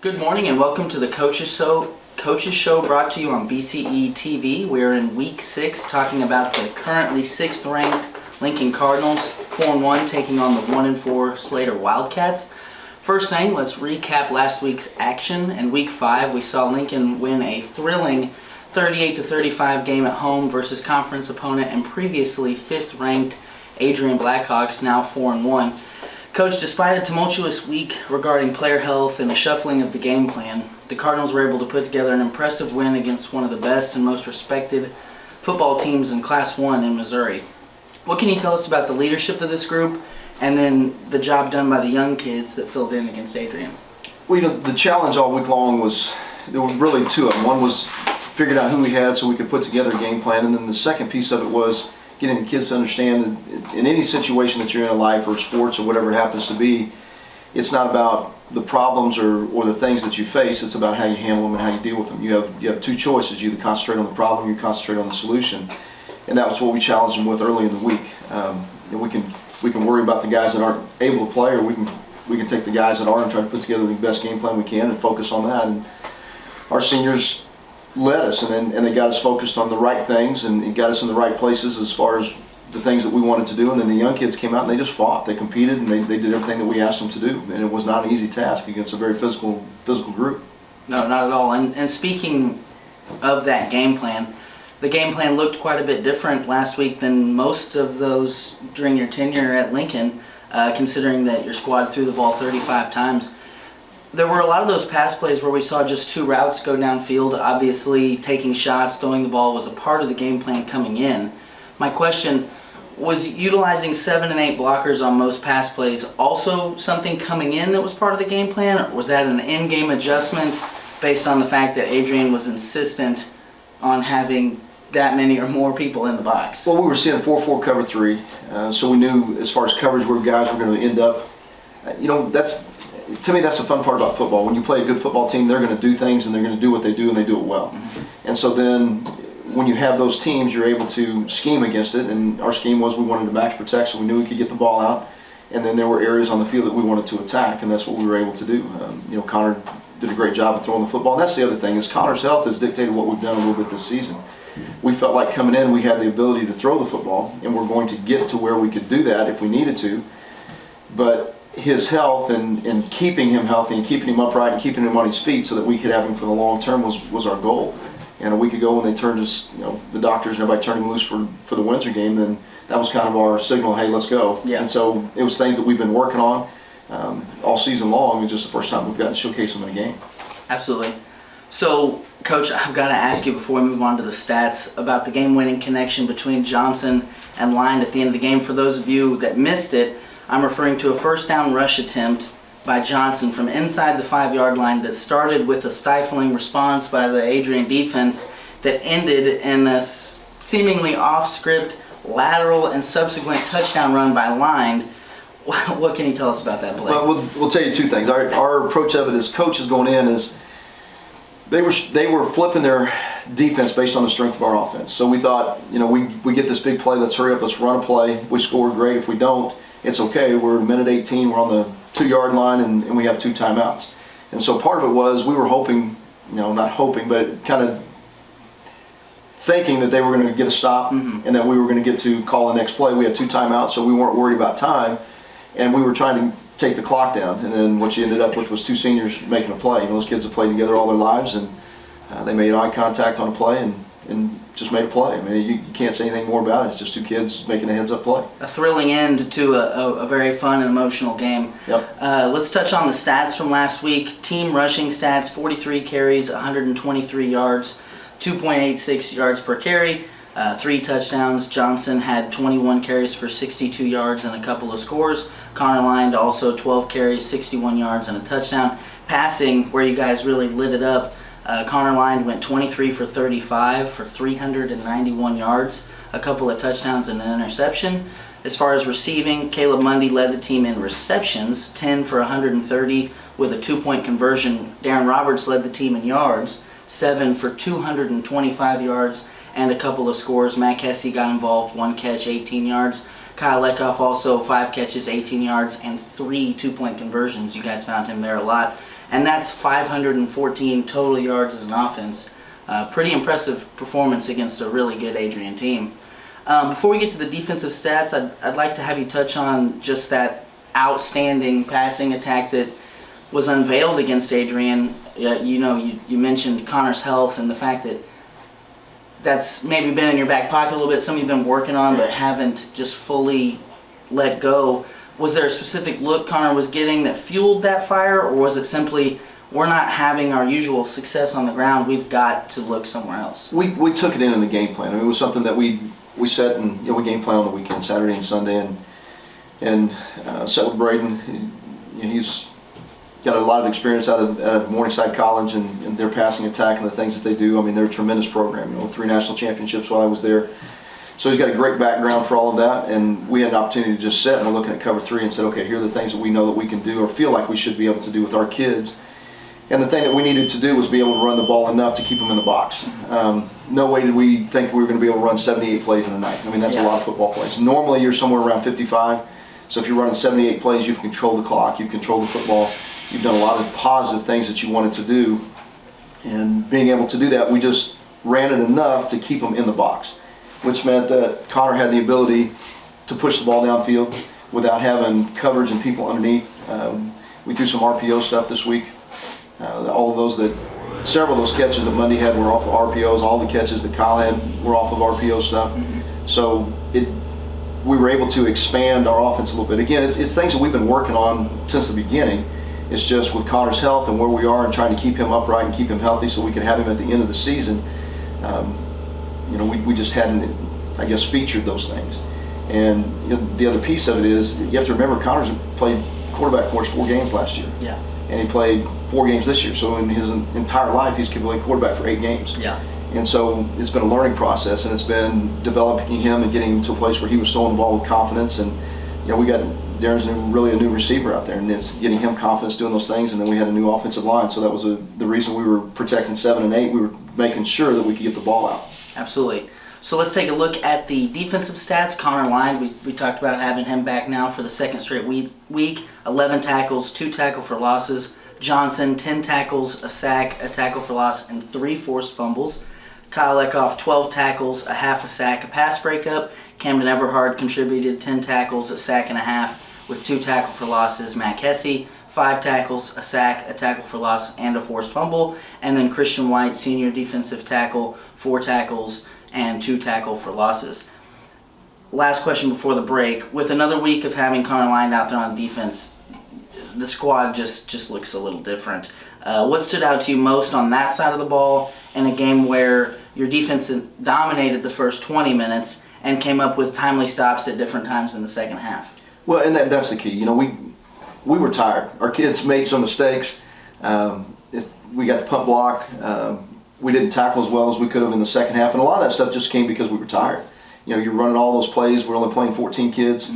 Good morning and welcome to the Coaches Show brought to you on BCE TV. We're in week 6 talking about the currently 6th ranked Lincoln Cardinals, 4-1, taking on the 1-4 Slater Wildcats. First thing, let's recap last week's action. In week 5, we saw Lincoln win a thrilling 38-35 game at home versus conference opponent and previously 5th ranked Adrian Blackhawks, now 4-1. Coach, despite a tumultuous week regarding player health and a shuffling of the game plan, the Cardinals were able to put together an impressive win against one of the best and most respected football teams in Class 1 in Missouri. What can you tell us about the leadership of this group and then the job done by the young kids that filled in against Adrian? Well, the challenge all week long there were really two of them. One was figuring out who we had so we could put together a game plan, and then the second piece of it was getting the kids to understand that in any situation that you're in life or sports or whatever it happens to be, it's not about the problems or the things that you face, it's about how you handle them and how you deal with them. You have two choices. You either concentrate on the problem, you concentrate on the solution. And that was what we challenged them with early in the week. And we can worry about the guys that aren't able to play, or we can take the guys that are and try to put together the best game plan we can and focus on that. And our seniors led us, and they got us focused on the right things, and it got us in the right places as far as the things that we wanted to do. And then the young kids came out and they just fought. They competed and they did everything that we asked them to do. And it was not an easy task against a very physical group. No, not at all. And speaking of that game plan, the game plan looked quite a bit different last week than most of those during your tenure at Lincoln, considering that your squad threw the ball 35 times. There were a lot of those pass plays where we saw just 2 routes go downfield. Obviously, taking shots, throwing the ball was a part of the game plan coming in. My question, was utilizing 7 and 8 blockers on most pass plays also something coming in that was part of the game plan, or was that an in-game adjustment based on the fact that Adrian was insistent on having that many or more people in the box? Well, we were seeing 4-4 cover 3, so we knew as far as coverage where guys were going to end up. To me, that's the fun part about football. When you play a good football team, they're going to do things and they're going to do what they do, and they do it well. Mm-hmm. And so then when you have those teams, you're able to scheme against it. And our scheme was we wanted to max protect, so we knew we could get the ball out. And then there were areas on the field that we wanted to attack, and that's what we were able to do. Connor did a great job of throwing the football. And that's the other thing, is Connor's health has dictated what we've done a little bit this season. We felt like coming in, we had the ability to throw the football, and we're going to get to where we could do that if we needed to. But his health and keeping him healthy and keeping him upright and keeping him on his feet so that we could have him for the long term was our goal. And a week ago when they turned us, the doctors and everybody turned him loose for the Windsor game, then that was kind of our signal, hey, let's go. Yeah. And so it was things that we've been working on all season long. It's just the first time we've gotten to showcase them in a game. Absolutely. So, Coach, I've got to ask you before we move on to the stats about the game-winning connection between Johnson and Line at the end of the game. For those of you that missed it, I'm referring to a first down rush attempt by Johnson from inside the 5-yard line that started with a stifling response by the Adrian defense that ended in a seemingly off-script lateral and subsequent touchdown run by Line. What can you tell us about that play? Well, we'll tell you 2 things. Our approach of it as coaches going in is they were flipping their defense based on the strength of our offense. So we thought, we get this big play, let's hurry up, let's run a play. If we score, great. If we don't, it's okay. We're at minute 18, we're on the 2-yard line, and we have 2 timeouts. And so part of it was we were hoping, not hoping, but kind of thinking that they were going to get a stop, mm-hmm. and that we were going to get to call the next play. We had 2 timeouts, so we weren't worried about time, and we were trying to take the clock down. And then what you ended up with was 2 seniors making a play. Those kids have played together all their lives, and they made eye contact on a play and just made a play. I mean, you can't say anything more about it. It's just 2 kids making a heads-up play. A thrilling end to a very fun and emotional game. Yep. Let's touch on the stats from last week. Team rushing stats, 43 carries, 123 yards, 2.86 yards per carry, 3 touchdowns. Johnson had 21 carries for 62 yards and a couple of scores. Connor Line also 12 carries, 61 yards and a touchdown. Passing, where you guys really lit it up, Connor Line went 23 for 35 for 391 yards, a couple of touchdowns and an interception. As far as receiving, Caleb Mundy led the team in receptions, 10 for 130 with a 2-point conversion. Darren Roberts led the team in yards, 7 for 225 yards and a couple of scores. Matt Kessie got involved, 1 catch, 18 yards. Kyle Letkoff also 5 catches, 18 yards and 3 2-point conversions. You guys found him there a lot. and that's 514 total yards as an offense. Pretty impressive performance against a really good Adrian team. Before we get to the defensive stats, I'd like to have you touch on just that outstanding passing attack that was unveiled against Adrian. You mentioned Connor's health and the fact that that's maybe been in your back pocket a little bit, something you've been working on but haven't just fully let go. Was there a specific look Connor was getting that fueled that fire, or was it simply, we're not having our usual success on the ground, we've got to look somewhere else? We took it in the game plan. I mean, it was something that we set, and we game plan on the weekend, Saturday and Sunday, and set with Braden. He's got a lot of experience out of Morningside College and their passing attack and the things that they do. I mean, they're a tremendous program. 3 national championships while I was there. So he's got a great background for all of that, and we had an opportunity to just sit and we're looking at cover 3 and said, okay, here are the things that we know that we can do or feel like we should be able to do with our kids. And the thing that we needed to do was be able to run the ball enough to keep them in the box. No way did we think we were going to be able to run 78 plays in a night. I mean, that's a lot of football plays. Normally you're somewhere around 55. So if you're running 78 plays, you've controlled the clock, you've controlled the football, you've done a lot of positive things that you wanted to do. And being able to do that, we just ran it enough to keep them in the box, which meant that Connor had the ability to push the ball downfield without having coverage and people underneath. We threw some RPO stuff this week. Several of those catches that Monday had were off of RPOs. All the catches that Kyle had were off of RPO stuff. So we were able to expand our offense a little bit. Again, it's things that we've been working on since the beginning. It's just with Connor's health and where we are and trying to keep him upright and keep him healthy so we can have him at the end of the season. We just hadn't, I guess, featured those things. And the other piece of it is you have to remember Connor's played quarterback for us 4 games last year. Yeah. And he played 4 games this year. So in his entire life, he's played quarterback for 8 games. Yeah. And so it's been a learning process, and it's been developing him and getting him to a place where he was throwing the ball with confidence. And we got Darren's really a new receiver out there, and it's getting him confidence doing those things. And then we had a new offensive line, so that was the reason we were protecting 7 and 8. We were making sure that we could get the ball out. Absolutely. So let's take a look at the defensive stats. Connor Line, we talked about having him back now for the 2nd straight week. 11 tackles, 2 tackle for losses. Johnson, 10 tackles, a sack, a tackle for loss, and 3 forced fumbles. Kyle Eckhoff, 12 tackles, a half a sack, a pass breakup. Camden Everhard contributed 10 tackles, a sack and a half, with 2 tackle for losses. Matt Hesse, 5 tackles, a sack, a tackle for loss, and a forced fumble. And then Christian White, senior defensive tackle, 4 tackles and 2 tackle for losses. Last question before the break. With another week of having Connor Line out there on defense, the squad just looks a little different. What stood out to you most on that side of the ball in a game where your defense dominated the first 20 minutes and came up with timely stops at different times in the second half? Well, and that's the key. We were tired. Our kids made some mistakes. We got the punt block. We didn't tackle as well as we could have in the second half, and a lot of that stuff just came because we were tired. You're running all those plays. We're only playing 14 kids.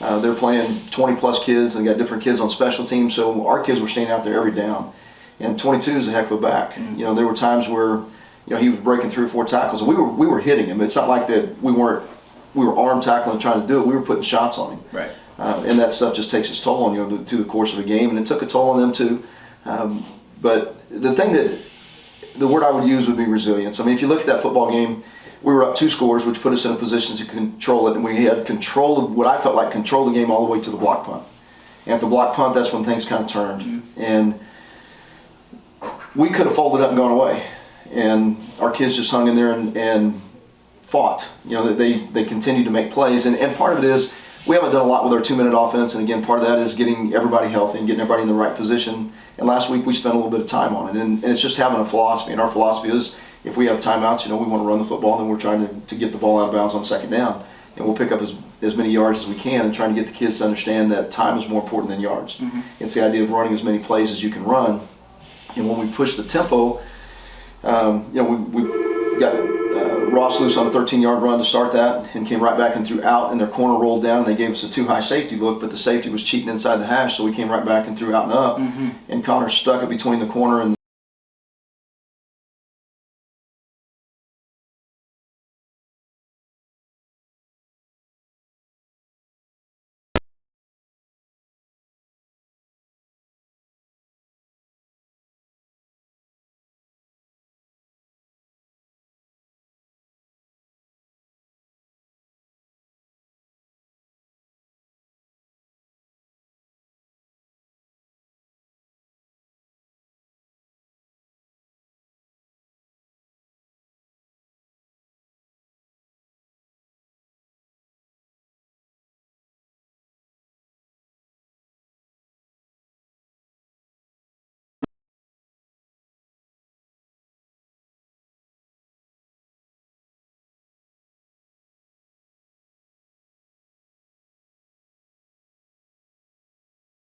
They're playing 20 plus kids. They got different kids on special teams, so our kids were staying out there every down. And 22 is a heck of a back. There were times where he was breaking 3 or 4 tackles, and we were hitting him. It's not like that we were arm tackling and trying to do it. We were putting shots on him. Right. And that stuff just takes its toll on you through the course of a game, and it took a toll on them too. But the word I would use would be resilience. I mean, if you look at that football game, we were up 2 scores, which put us in a position to control it, and we had control of what I felt like control the game all the way to the block punt. And at the block punt, that's when things kind of turned. And we could have folded up and gone away. And our kids just hung in there and fought. They continued to make plays. And part of it is we haven't done a lot with our 2-minute offense. And again, part of that is getting everybody healthy and getting everybody in the right position. And last week we spent a little bit of time on it. And it's just having a philosophy. And our philosophy is if we have timeouts, we want to run the football, and then we're trying to get the ball out of bounds on 2nd down. And we'll pick up as many yards as we can and trying to get the kids to understand that time is more important than yards. It's the idea of running as many plays as you can run. And when we push the tempo, we got Ross loose on a 13-yard run to start that and came right back and threw out, and their corner rolled down, and they gave us a too high safety look, but the safety was cheating inside the hash, so we came right back and threw out and up. And Connor stuck it between the corner and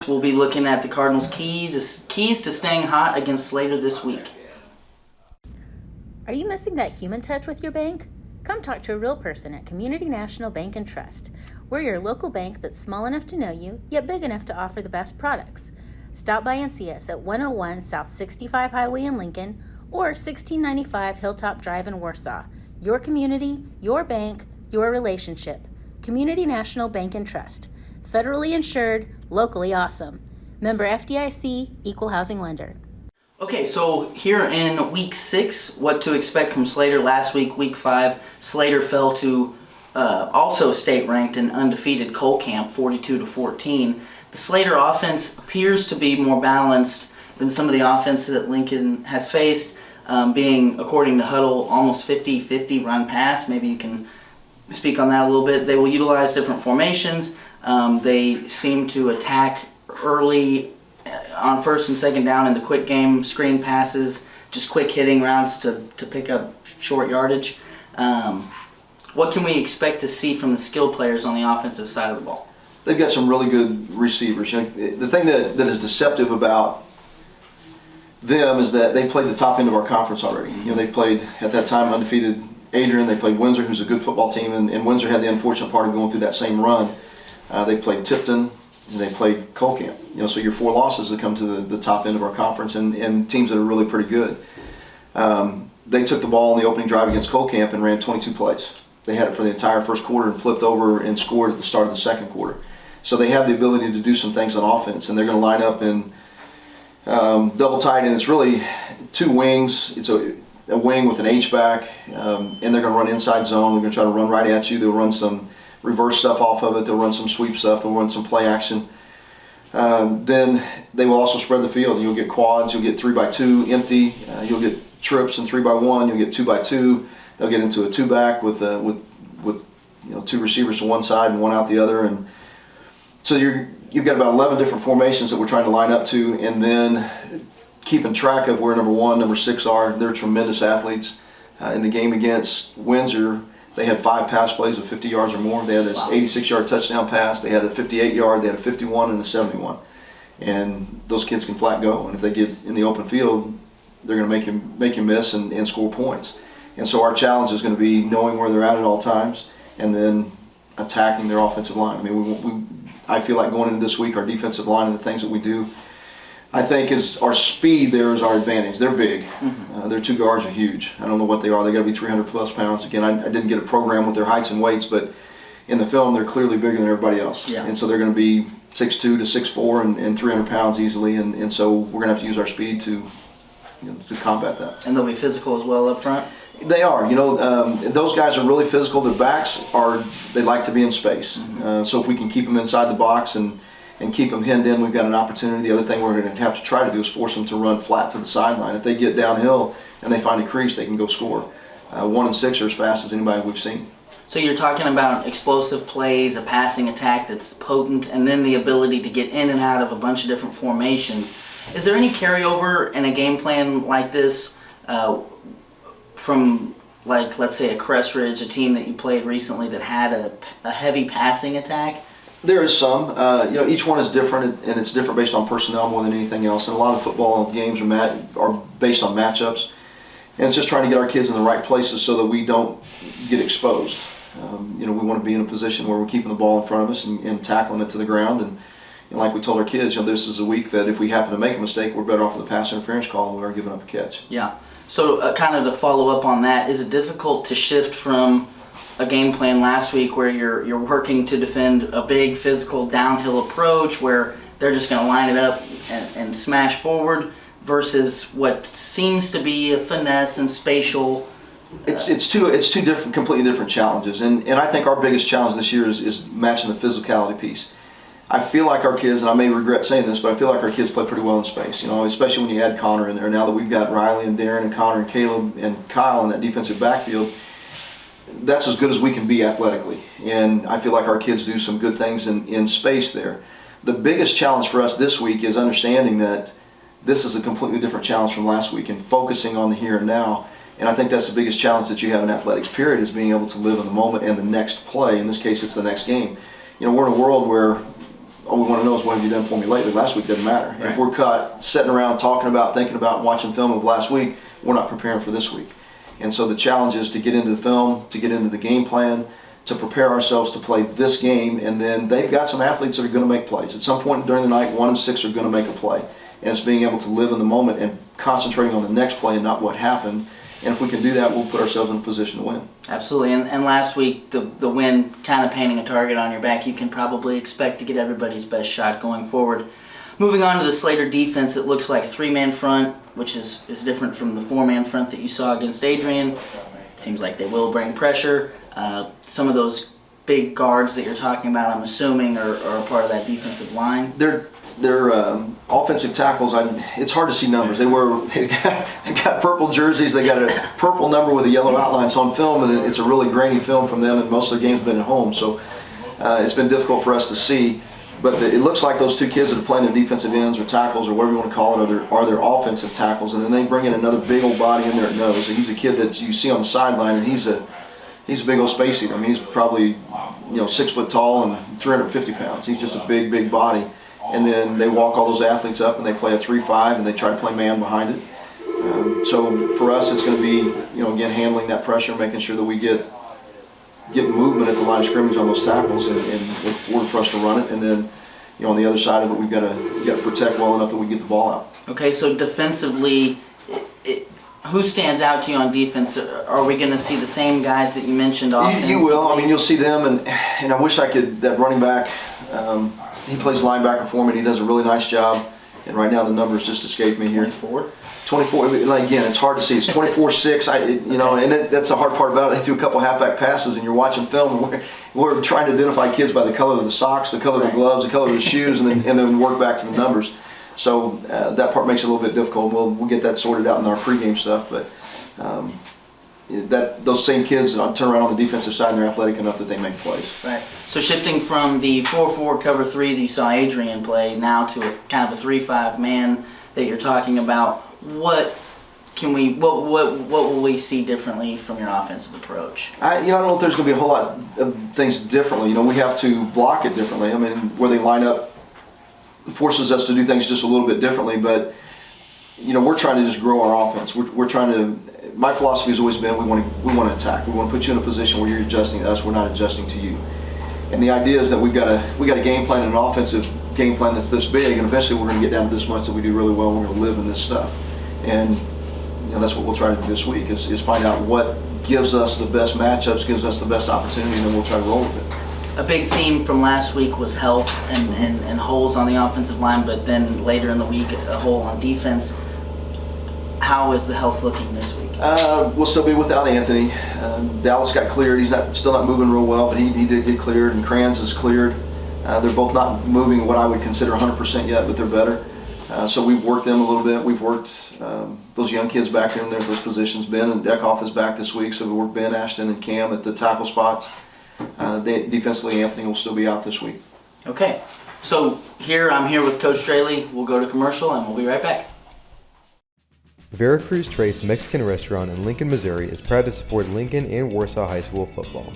we'll be looking at the Cardinals' keys to staying hot against Slater this week. Are you missing that human touch with your bank? Come talk to a real person at Community National Bank and Trust. We're your local bank that's small enough to know you, yet big enough to offer the best products. Stop by and see us at 101 South 65 Highway in Lincoln or 1695 Hilltop Drive in Warsaw. Your community, your bank, your relationship. Community National Bank and Trust. Federally insured, locally awesome. Member FDIC, Equal Housing Lender. Okay, so here in week 6, what to expect from Slater. Last week, week 5, Slater fell to also state-ranked and undefeated Colcamp, 42-14. The Slater offense appears to be more balanced than some of the offenses that Lincoln has faced, being, according to Huddle, almost 50-50 run-pass. Maybe you can speak on that a little bit. They will utilize different formations. They seem to attack early on first and second down in the quick game, screen passes, just quick hitting routes to pick up short yardage. What can we expect to see from the skill players on the offensive side of the ball? They've got some really good receivers. You know, the thing that is deceptive about them is that they played the top end of our conference already. You know, they played, at that time, undefeated Adrian. They played Windsor, who's a good football team, and Windsor had the unfortunate part of going through that same run. They played Tipton, and they played Colcamp. You know, so your 4 losses that come to the top end of our conference, and teams that are really pretty good. They took the ball in the opening drive against Colcamp and ran 22 plays. They had it for the entire first quarter and flipped over and scored at the start of the second quarter. So they have the ability to do some things on offense, and they're going to line up in double tight, and it's really 2 wings. It's a wing with an H-back, and they're going to run inside zone. They're going to try to run right at you. They'll run some reverse stuff off of it. They'll run some sweep stuff. They'll run some play action. Then they will also spread the field. You'll get quads. You'll get 3x2 empty. You'll get trips and 3x1. You'll get 2x2. They'll get into a 2-back with 2 receivers to one side and 1 out the other, and so you've got about 11 different formations that we're trying to line up to, and then keeping track of where number 1, number 6 are. They're tremendous athletes. In the game against Windsor, they had 5 pass plays of 50 yards or more. They had an 86-yard touchdown pass. They had a 58-yard. They had a 51 and a 71. And those kids can flat go. And if they get in the open field, they're going to make you miss and score points. And so our challenge is going to be knowing where they're at all times, and then attacking their offensive line. I mean, I feel like going into this week, our defensive line and the things that we do, I think is our speed there is our advantage. They're big. Mm-hmm. Their 2 guards are huge. I don't know what they are. They got to be 300-plus pounds. Again, I didn't get a program with their heights and weights, but in the film, they're clearly bigger than everybody else. Yeah. And so they're going to be 6'2" to 6'4" and 300 pounds easily. And so we're going to have to use our speed to combat that. And they'll be physical as well up front? They are. You know, those guys are really physical. Their backs they like to be in space. Mm-hmm. So if we can keep them inside the box and keep them hemmed in, we've got an opportunity. The other thing we're going to have to try to do is force them to run flat to the sideline. If they get downhill and they find a crease, they can go score. 1 and 6 are as fast as anybody we've seen. So you're talking about explosive plays, a passing attack that's potent, and then the ability to get in and out of a bunch of different formations. Is there any carryover in a game plan like this from, like, let's say a Crest Ridge, a team that you played recently that had a heavy passing attack? There is some. You know, each one is different, and it's different based on personnel more than anything else. And a lot of football games are based on matchups, and it's just trying to get our kids in the right places so that we don't get exposed. You know, we want to be in a position where we're keeping the ball in front of us and tackling it to the ground. And like we told our kids, you know, this is a week that if we happen to make a mistake, we're better off with a pass interference call than we are giving up a catch. Yeah. So kind of to follow up on that, is it difficult to shift from a game plan last week where you're working to defend a big physical downhill approach where they're just going to line it up and smash forward versus what seems to be a finesse and spatial? It's two different, completely different challenges, and I think our biggest challenge this year is matching the physicality piece. I feel like our kids, and I may regret saying this, but I feel like our kids play pretty well in space. You know, especially when you add Connor in there. Now that we've got Riley and Darren and Connor and Caleb and Kyle in that defensive backfield, that's as good as we can be athletically. And I feel like our kids do some good things in space there. The biggest challenge for us this week is understanding that this is a completely different challenge from last week and focusing on the here and now. And I think that's the biggest challenge that you have in athletics, period, is being able to live in the moment and the next play. In this case, it's the next game. You know, we're in a world where all we want to know is what have you done for me lately. Last week doesn't matter. Right. If we're caught sitting around talking about, thinking about, and watching film of last week, we're not preparing for this week. And so the challenge is to get into the film, to get into the game plan, to prepare ourselves to play this game, and then they've got some athletes that are going to make plays. At some point during the night, 1 and 6 are going to make a play. And it's being able to live in the moment and concentrating on the next play and not what happened. And if we can do that, we'll put ourselves in a position to win. Absolutely. And last week, the win kind of painting a target on your back, you can probably expect to get everybody's best shot going forward. Moving on to the Slater defense, it looks like a 3-man front, which is different from the 4-man front that you saw against Adrian. It seems like they will bring pressure. Some of those big guards that you're talking about, I'm assuming, are a part of that defensive line. They're offensive tackles. It's hard to see numbers. They got purple jerseys. They got a purple number with a yellow outline. So on film, and it's a really grainy film from them, and most of their games have been at home. So it's been difficult for us to see. But it looks like those 2 kids that are playing their defensive ends or tackles or whatever you want to call it are their offensive tackles. And then they bring in another big old body in there at nose. And he's a kid that you see on the sideline, and he's a big old space eater. I mean, he's probably 6 foot tall and 350 pounds. He's just a big body. And then they walk all those athletes up and they play a 3-5 and they try to play man behind it. So for us, it's going to be, again, handling that pressure, making sure that we get movement at the line of scrimmage on those tackles, and in order for us to run it. And then, on the other side of it, we've got to protect well enough that we get the ball out. Okay, so defensively, who stands out to you on defense? Are we going to see the same guys that you mentioned offensively? You will. I mean, you'll see them, and I wish I could. That running back, he plays linebacker for me, and he does a really nice job. And right now the numbers just escape me here. 24. Like, again, it's hard to see. It's 24-6. And that's the hard part about it. They threw a couple halfback passes, and you're watching film, and we're trying to identify kids by the color of the socks, the color of the gloves, the color of the shoes, and then work back to the numbers. So that part makes it a little bit difficult. We'll get that sorted out in our pregame stuff, but those same kids turn around on the defensive side and they're athletic enough that they make plays. Right. So shifting from the 4-4 cover 3 that you saw Adrian play now to a kind of a 3-5 man that you're talking about, what will we see differently from your offensive approach? I don't know if there's going to be a whole lot of things differently. We have to block it differently. I mean, where they line up forces us to do things just a little bit differently, but we're trying to just grow our offense. We're trying to. My philosophy has always been we want to attack. We want to put you in a position where you're adjusting to us. We're not adjusting to you. And the idea is that we got a game plan, and an offensive game plan that's this big, and eventually we're going to get down to this much that we do really well. We're going to live in this stuff, and that's what we'll try to do this week is find out what gives us the best matchups, gives us the best opportunity, and then we'll try to roll with it. A big theme from last week was health and holes on the offensive line, but then later in the week, a hole on defense. How is the health looking this week? We'll still be without Anthony. Dallas got cleared. He's still not moving real well, but he did get cleared, and Kranz is cleared. They're both not moving what I would consider 100% yet, but they're better. So we've worked them a little bit. We've worked those young kids back in there at those positions. Ben and Deckhoff is back this week, so we worked Ben, Ashton, and Cam at the tackle spots. Defensively, Anthony will still be out this week. Okay, so I'm here with Coach Drehle. We'll go to commercial and we'll be right back. Veracruz Trace Mexican Restaurant in Lincoln, Missouri is proud to support Lincoln and Warsaw High School football.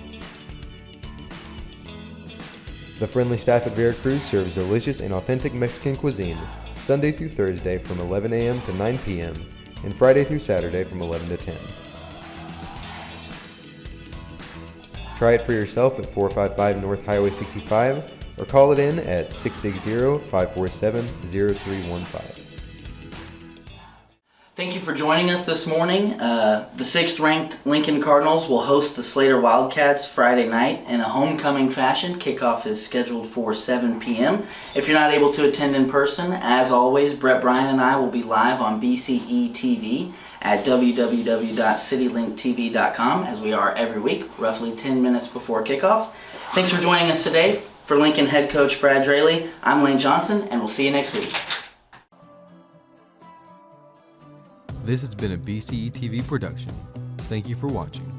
The friendly staff at Veracruz serves delicious and authentic Mexican cuisine Sunday through Thursday from 11 a.m. to 9 p.m. and Friday through Saturday from 11 to 10. Try it for yourself at 455 North Highway 65 or call it in at 660-547-0315. Thank you for joining us this morning. The 6th-ranked Lincoln Cardinals will host the Slater Wildcats Friday night in a homecoming fashion. Kickoff is scheduled for 7 p.m. If you're not able to attend in person, as always, Brett Bryan and I will be live on BCE TV at www.citylinktv.com, as we are every week, roughly 10 minutes before kickoff. Thanks for joining us today. For Lincoln head coach Brad Drehle, I'm Lane Johnson, and we'll see you next week. This has been a BCE TV production. Thank you for watching.